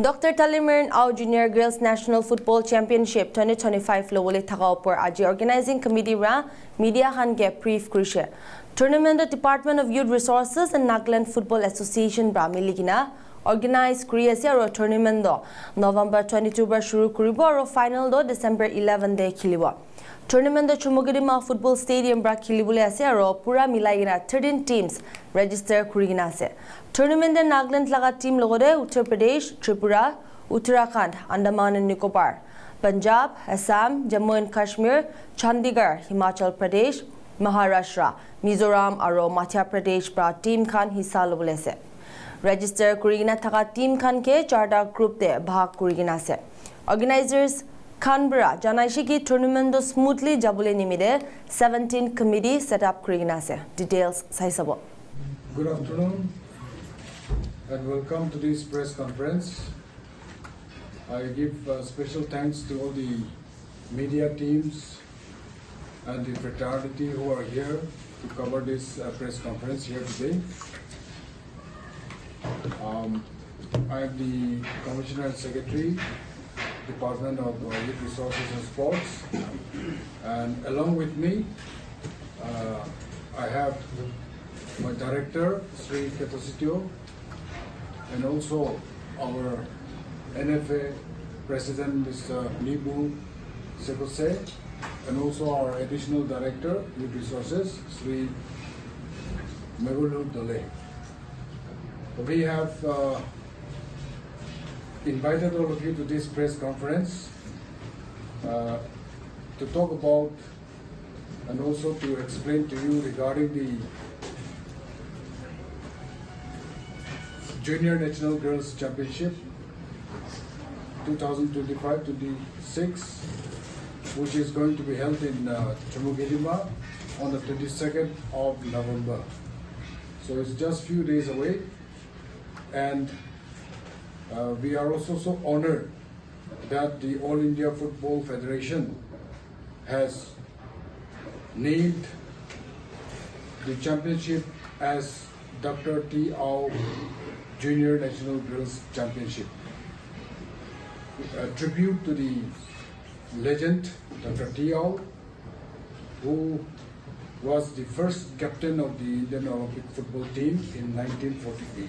Dr. Talimirn Au Junior Girls National Football Championship 2025 lowole thakao por aji organizing committee ra media han ge brief krishe tournament the Department of Youth Resources and Nagaland Football Association bra miligina organize kriya ro tournament do November 22 bar shuru kuribo ro final do December 11 de khilibo tournament the Chumugidima Football Stadium bra khilibule ase ro pura milaigina 13 teams register kurigina ase tournament the Nagaland laga team logode Uttar Pradesh, Tripura, Uttarakhand, Andaman and Nicobar, Punjab, Assam, Jammu and Kashmir, Chandigarh, Himachal Pradesh, Maharashtra, Mizoram aro Madhya Pradesh bra team khan hissa lobole ase register kurigina thaka team khan ke charta group te bhag kurigina ase organizers Canberra janaishi ki tournament do smoothly jabule nimide 17 committee set up kurigina ase details saisabo. Good afternoon and welcome to this press conference. I give special thanks to all the media teams and the fraternity who are here to cover this press conference here today. I am the Commissioner and Secretary, Department of Youth Resources and Sports, and along with me I have my Director, Sri Ketositio, and also our NFA President, Mr. Nibu Sekose, and also our Additional Director, Youth Resources, Sri Megulu Dole. We have invited all of you to this press conference to talk about and also to explain to you regarding the Junior National Girls Championship 2025-26, which is going to be held in Chumugidima on the 22nd of November. So it's just few days away, and we are also so honored that the All India Football Federation has named the championship as Dr. T. Au Junior National Girls Championship. A tribute to the legend Dr. T. Au, who was the first captain of the Indian Olympic football team in 1948.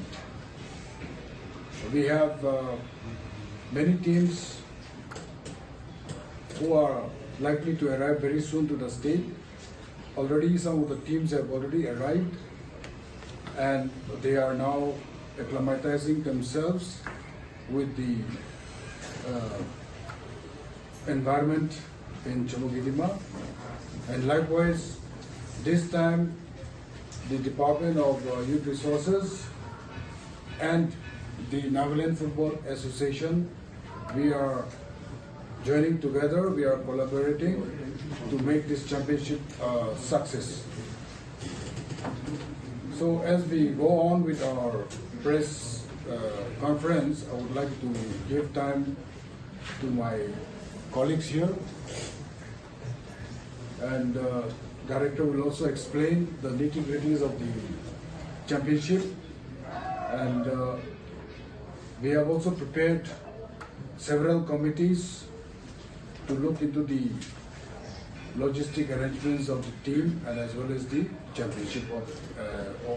We have many teams who are likely to arrive very soon to the state. Already some of the teams have already arrived, and they are now acclimatizing themselves with the environment in Chumugidima. And likewise, this time the Department of Youth Resources and the Nagaland Football Association, we are joining together, we are collaborating to make this championship a success. So as we go on with our press conference, I would like to give time to my colleagues here, and Director will also explain the nitty-gritties of the championship, and we have also prepared several committees to look into the logistic arrangements of the team and as well as the championship.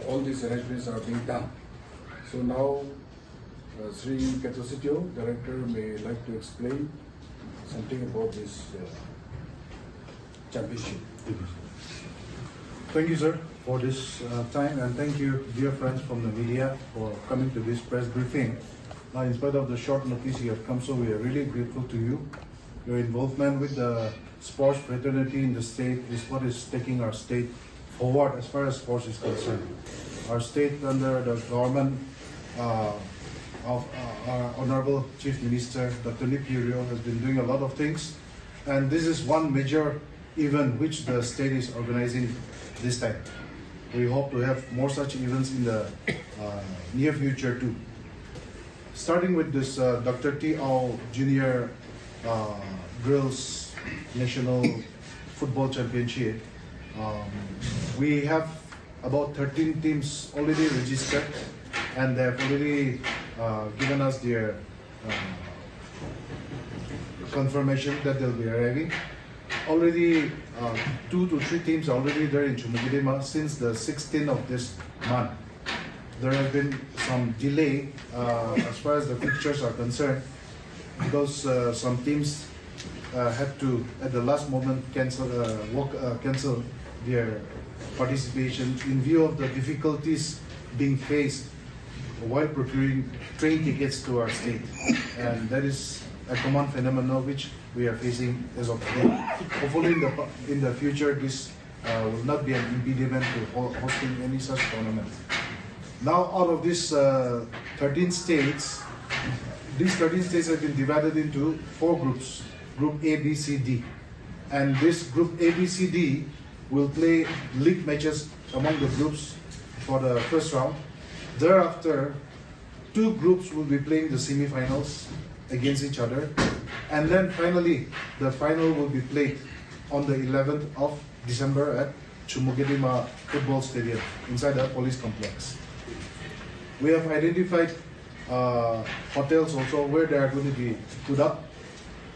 All these arrangements are being done. So now Sri Ketositio, Director, may like to explain something about this championship. Thank you, sir, for this time, and thank you, dear friends from the media, for coming to this press briefing. In spite of the short notice you have come, so we are really grateful to you. Your involvement with the sports fraternity in the state is what is taking our state forward as far as sports is concerned. Our state, under the government of our Honorable Chief Minister, Dr. Nipurio, has been doing a lot of things, and this is one major event which the state is organizing this time. We hope to have more such events in the near future too. Starting with this Dr. T. Au Junior Girls National Football Championship, we have about 13 teams already registered, and they have already given us their confirmation that they'll be arriving. Already 2 to 3 teams are already there in Chumugidima since the 16th of this month. There have been some delay as far as the fixtures are concerned because some teams had to at the last moment cancel their participation in view of the difficulties being faced while procuring train tickets to our state, and that is a common phenomenon which we are facing as of today. Hopefully in the future this will not be an impediment to hosting any such tournament. Now out of these 13 states, these 13 states have been divided into 4 groups, Group A, B, C, D. And this Group A, B, C, D will play league matches among the groups for the first round. Thereafter, 2 groups will be playing the semi-finals against each other. And then finally, the final will be played on the 11th of December at Chumugidima Football Stadium inside the police complex. We have identified hotels also where they are going to be put up.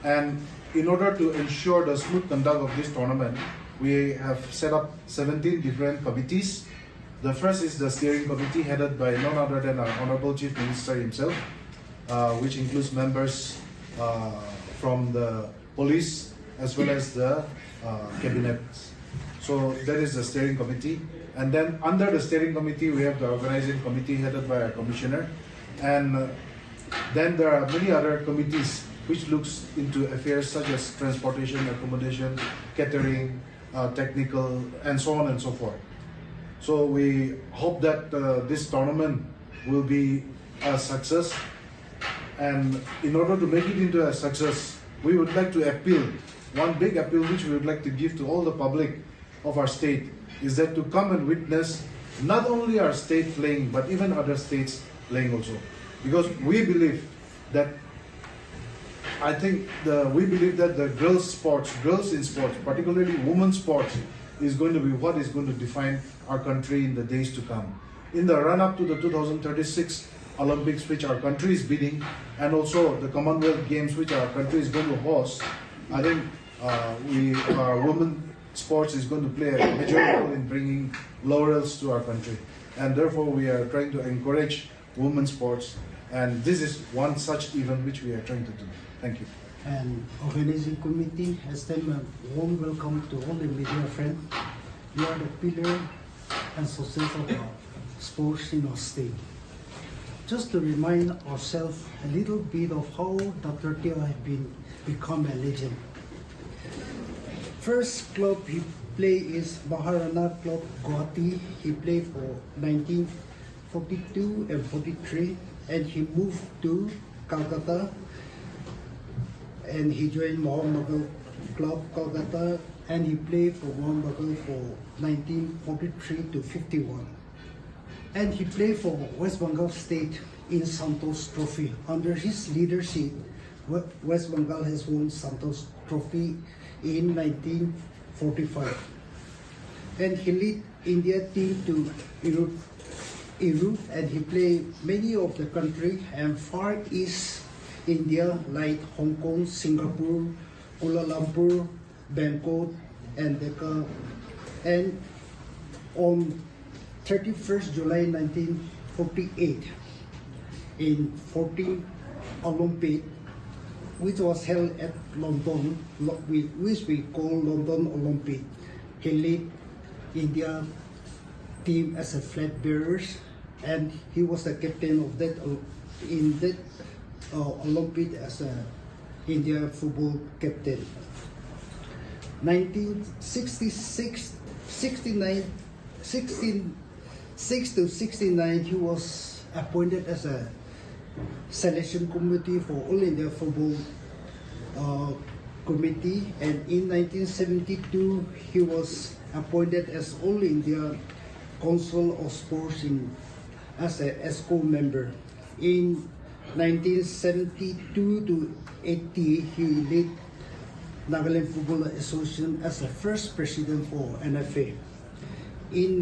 And in order to ensure the smooth conduct of this tournament, we have set up 17 different committees. The first is the steering committee headed by none other than our Honorable Chief Minister himself, which includes members from the police as well as the cabinet. So that is the steering committee. And then under the steering committee, we have the organizing committee headed by our commissioner. And then there are many other committees which looks into affairs such as transportation, accommodation, catering, technical, and so on and so forth. So we hope that this tournament will be a success. And in order to make it into a success, we would like to appeal, one big appeal which we would like to give to all the public of our state is that to come and witness not only our state playing, but even other states playing also. Because we believe that, we believe that the girls in sports, particularly women's sports, is going to be what is going to define our country in the days to come. In the run-up to the 2036 Olympics, which our country is bidding, and also the Commonwealth Games, which our country is going to host, I think our women sports is going to play a major role in bringing laurels to our country. And therefore, we are trying to encourage women's sports, and this is one such event which we are trying to do. Thank you. And organizing committee extend a warm welcome to all the media friends. You are the pillar and success of our sports in our state. Just to remind ourselves a little bit of how Dr. Teo has become a legend. First club he played is Maharana Club Guwahati. He played for 1942 and 43, and he moved to Calcutta. And he joined Mohun Bagal Club Kolkata, and he played for Mohun Bagal for 1943 to 51. And he played for West Bengal State in Santos Trophy. Under his leadership, West Bengal has won Santos Trophy in 1945. And he led India team to Europe, and he played many of the country and Far East India like Hong Kong, Singapore, Kuala Lumpur, Bangkok, and Dhaka. And on 31st July 1948, in 14th Olympic, which was held at London, which we call London Olympic, he led India team as a flag bearers, and he was the captain of that in that Olympic as a India football captain. 1966 to 69, he was appointed as a selection committee for All India Football Committee, and in 1972 he was appointed as All India Council of Sports as a ESCO member. In 1972 to 80, he led Nagaland Football Association as the first president for NFA. In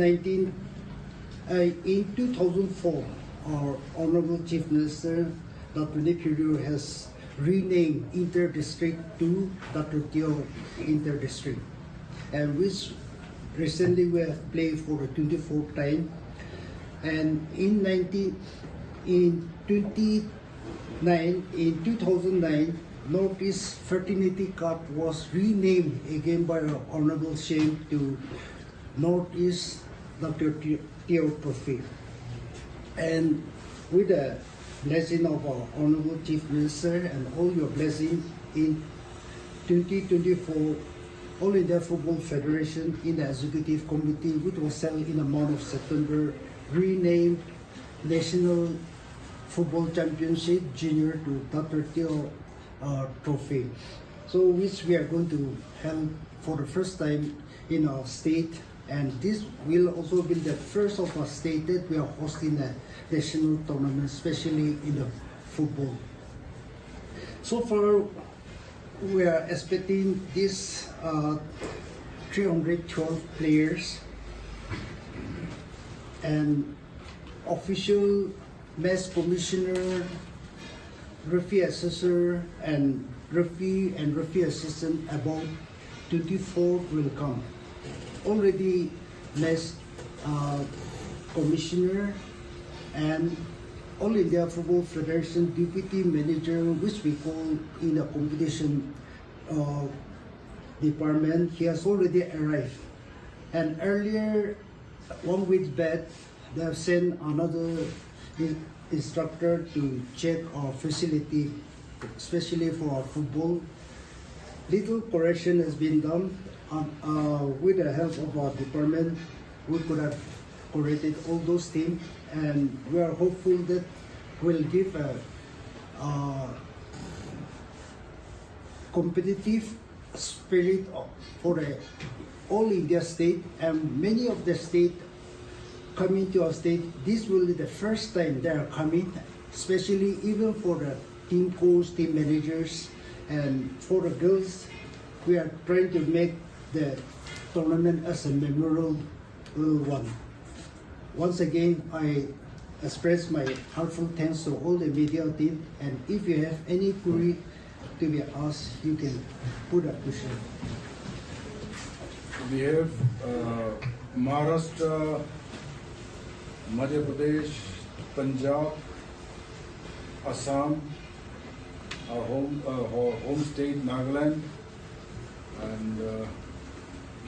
2004, our Honorable Chief Minister Dr. Nick Hiru has renamed Inter-District to Dr. Teo Inter-District, and which recently we have played for the 24th time. And in 2009, Northeast Fraternity Cup was renamed again by our Honorable Shane to Northeast Dr. Teo Trophy. And with the blessing of our Honorable Chief Minister and all your blessing in 2024, All India Football Federation in the Executive Committee, which was held in the month of September, renamed National Football Championship Junior to Dr. Teo Trophy. So which we are going to held for the first time in our state, and this will also be the first of our state that we are hosting a national tournament, especially in the football. So far, we are expecting this 312 players and official match commissioner, referee assessor, and referee assistant. About 24 will come. Already match commissioner and All India Football Federation deputy manager, which we call in the competition department, he has already arrived. And earlier, 1 week back, they have sent another instructor to check our facility, especially for our football. Little correction has been done. With the help of our department, we could have corrected all those things, and we are hopeful that will give a competitive spirit for the all India state, and many of the state coming to our state. This will be the first time they are coming, especially even for the team coach, team managers, and for the girls. We are trying to make the tournament as a memorable one. Once again, I express my heartfelt thanks to all the media team, and if you have any query to be asked, you can put a question. We have Maharashtra, Madhya Pradesh, Punjab, Assam, our home state Nagaland, and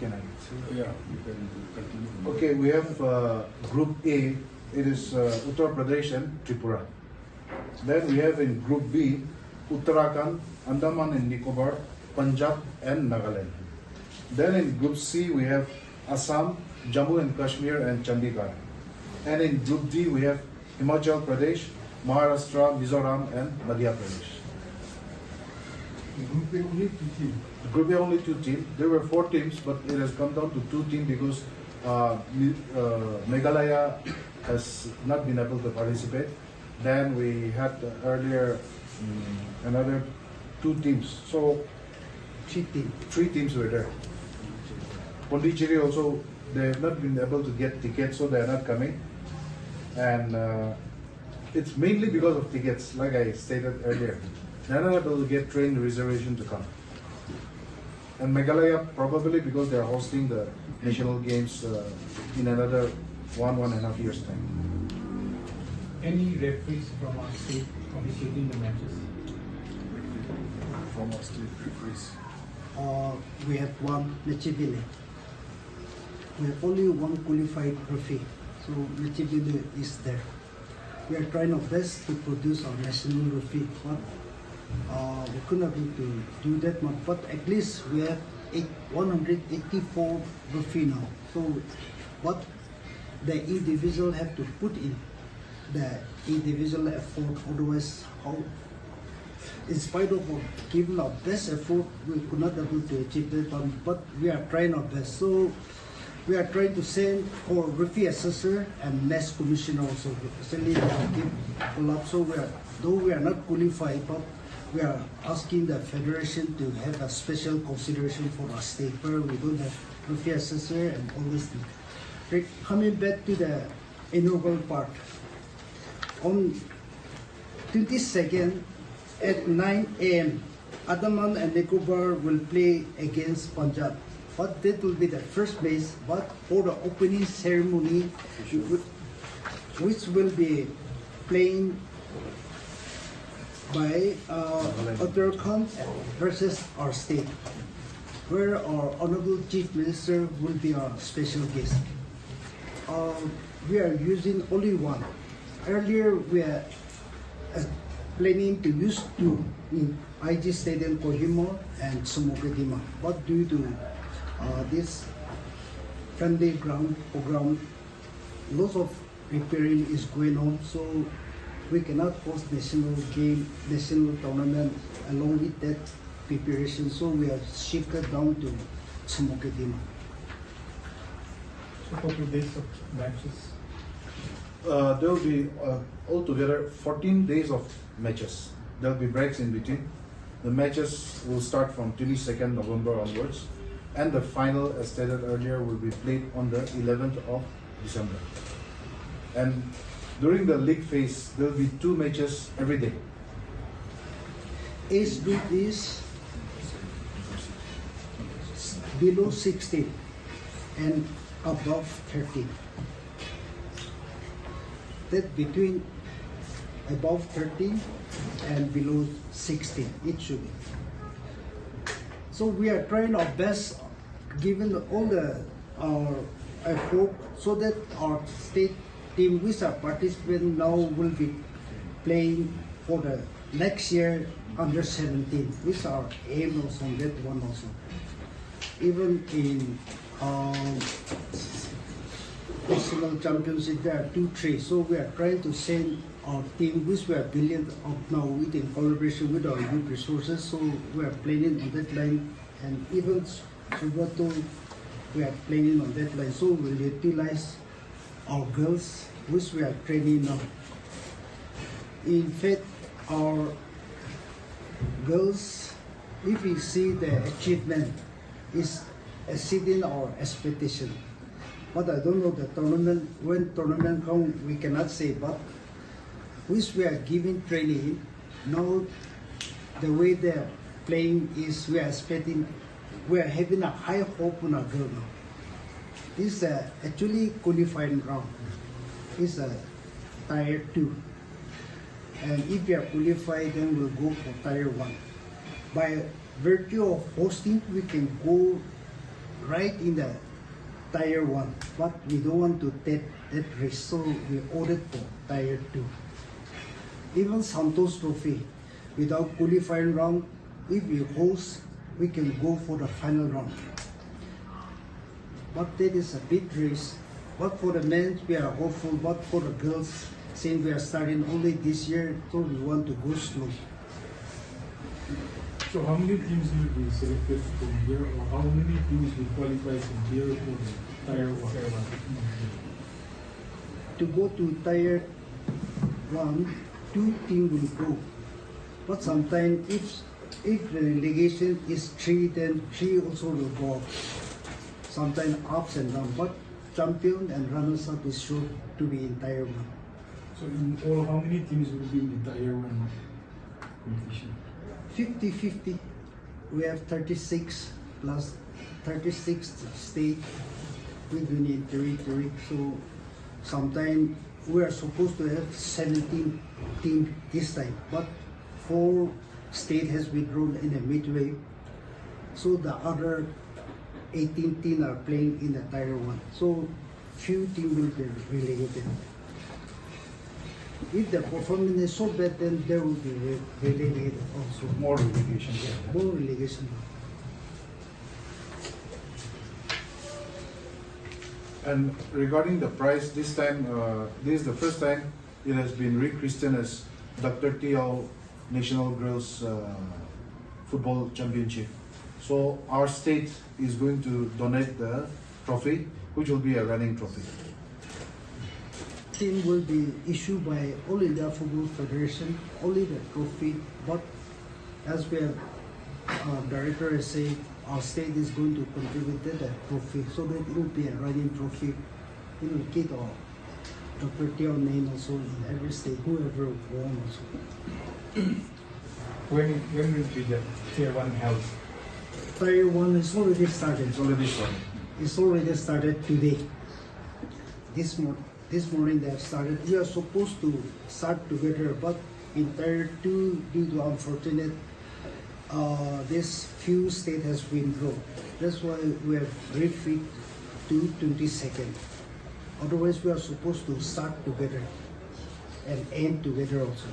Can I say? yeah, you can continue. Okay, we have Group A. It is Uttar Pradesh and Tripura. Then we have in Group B, Uttarakhand, Andaman and Nicobar, Punjab and Nagaland. Then in Group C, we have Assam, Jammu and Kashmir and Chandigarh. And in Group D, we have Himachal Pradesh, Maharashtra, Mizoram and Madhya Pradesh. Group A only 2 teams. Group A only 2 teams. There were 4 teams, but it has come down to 2 teams because Meghalaya has not been able to participate. Then we had earlier another 2 teams. So 3 teams were there. Pondicherry also, they have not been able to get tickets, so they are not coming. And it's mainly because of tickets, like I stated earlier. They are not able to get train reservation to come. And Meghalaya probably because they are hosting the national games in another 1.5 years time. Any referees from our state officiating the matches? From our state referees. We have one Mechivile. We have only one qualified referee, so Mechivile is there. We are trying our best to produce our national referee, but we could not be to do that much. But at least we have 184 referee now. So what the individual have to put in the individual effort, otherwise how, in spite of giving our best effort, we could not be able to achieve that one, but we are trying our best. So we are trying to send for referee assessor and match commissioner also. Recently they have given collab, so though we are not qualified, but we are asking the federation to have a special consideration for our state where we don't have referee assessor and all this thing. Coming back to the inaugural part, on 22nd at 9 a.m. Andaman and Nicobar will play against Punjab. But that will be the first match. But for the opening ceremony, which will be playing by Uttarakhand versus our state, where our Honorable Chief Minister will be our special guest. We are using only one. Earlier, we are planning to use two in IG Stadium Kohima and Sumukadima. But due to this friendly ground program, lots of repairing is going on, so we cannot host national game, national tournament along with that preparation. So we have shifted down to Sumukadima. So total days of matches. There will be altogether 14 days of matches. There will be breaks in between. The matches will start from 22nd November onwards, and the final, as stated earlier, will be played on the 11th of December. And during the league phase, there will be 2 matches every day. Age group is below 16 and above 30. That between above 30 and below 16, it should be. So we are trying our best, given all our effort, so that our state team, which are participating now, will be playing for the next year under 17, which are aim also on that one also. Even in national championship, there are 2-3. So we are trying to send our team, which we are building up now with in collaboration with our youth resources. So we are planning on that line, and even Subato, we are planning on that line. So we will utilize our girls, which we are training now. In fact, our girls, if we see the achievement, is exceeding our expectation. But I don't know the tournament, when tournament comes, we cannot say, but which we are giving training, now the way they're playing is we are expecting, we are having a high hope on our girl now. This is actually qualifying round. It's a tier 2. And if we are qualified, then we'll go for tier 1. By virtue of hosting, we can go right in the tier 1, but we don't want to take that risk, so we ordered for tier 2. Even Santos Trophy, without qualifying round, if we host, we can go for the final round. But that is a big risk. But for the men, we are hopeful, but for the girls, since we are starting only this year, so we want to go slow. So how many teams will be selected from here, or how many teams will qualify from here for the tier 1? To go to tier 1, 2 teams will go. But sometimes if the relegation is 3, then 3 also will go up. Sometimes ups and downs, but champion and runners-up is sure to be in tier 1. So in all, how many teams will be in the tier 1 competition? 50-50. We have 36 plus 36 state with union territory. So sometimes we are supposed to have 17 teams this time, but 4 state has withdrawn in the midway. So the other 18 teams are playing in the tier 1. So few teams will be relegated. If the performance is so bad, then there will be relegated also. More relegation. More relegation. And regarding the prize, this time, this is the first time it has been rechristened as Dr. TL National Girls Football Championship. So our state is going to donate the trophy, which will be a running trophy. Team will be issued by All India Football Federation, only the trophy, but as we have director has said, our state is going to contribute to the trophy, so that it will be a running trophy. It will keep our Dr. Teo name also in every state, whoever won also. When will be the tier 1 held? Tier 1 is already started. It's already started. It's already started today. This morning they have started. We are supposed to start together, but in Tier 2, due to unfortunate, this few state has withdrawn. That's why we have refit to 22nd. Otherwise, we are supposed to start together and end together also.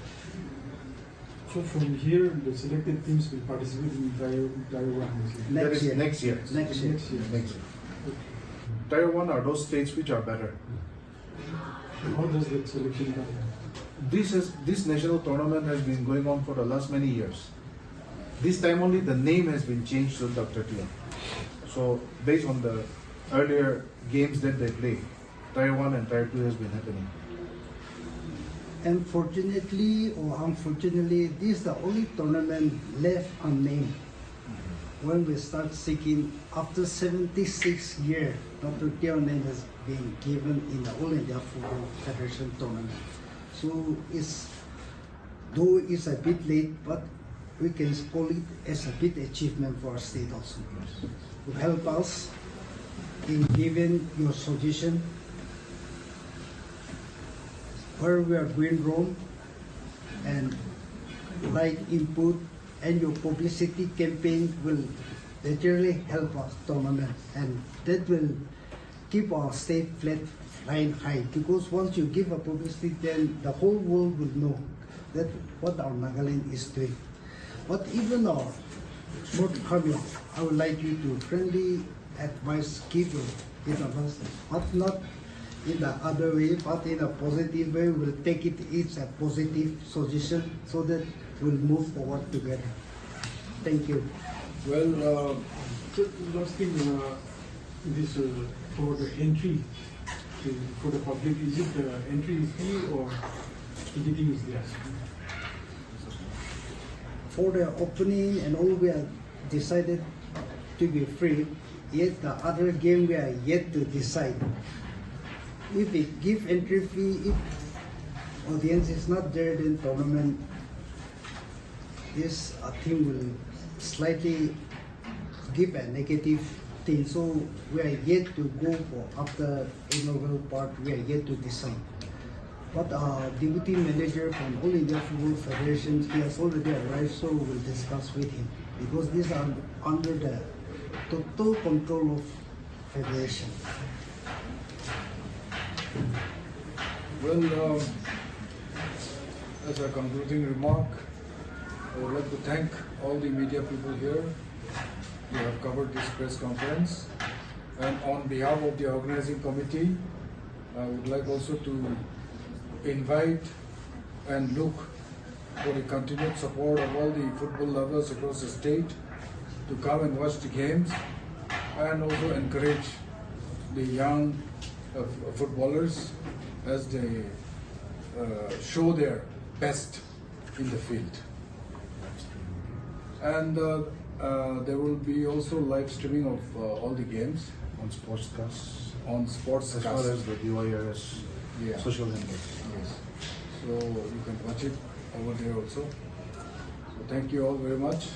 So from here, the selected teams will participate in tier 1. is it? That is next year. Next year. Next year. Next year. Tier 1 are those states which are better. How does that selection come? This national tournament has been going on for the last many years. This time only the name has been changed to Dr. Teo. So based on the earlier games that they played, Tier 1 and Tier 2 has been happening. And fortunately or unfortunately, this is the only tournament left unnamed. When we start seeking, after 76 years, Dr. Teo name has been given in the All India Football Federation tournament. So though it's a bit late, but we can call it as a big achievement for our state also. To help us in giving your suggestion where we are going wrong and right input, and your publicity campaign will literally help us tournament, and that will keep our state flying high, because once you give a publicity, then the whole world will know that what our Nagaland is doing. But even our shortcoming, I would like you to friendly advice, give advice, but not in the other way, but in a positive way. We'll take it as a positive suggestion so that we'll move forward together. Thank you. Well, Last thing, this for the entry for the public, is it the entry fee or ticketing is there? For the opening and all, we are decided to be free, yet the other game we are yet to decide. If we give entry fee, if audience is not there, then tournament, this thing will slightly give a negative thing. So we are yet to go for after inaugural part, we are yet to decide. But our deputy manager from All India Football Federation, he has already arrived, so we'll discuss with him, because these are under the total control of federation. well, as a concluding remark, I would like to thank all the media people here who have covered this press conference. And on behalf of the organizing committee, I would like also to invite and look for the continued support of all the football lovers across the state to come and watch the games, and also encourage the young footballers as they show their best in the field. And there will be also live streaming of all the games On Sportscast, on Sportscast. as well as the DYRS Yeah. social handles. Yes. So you can watch it over there also. So thank you all very much.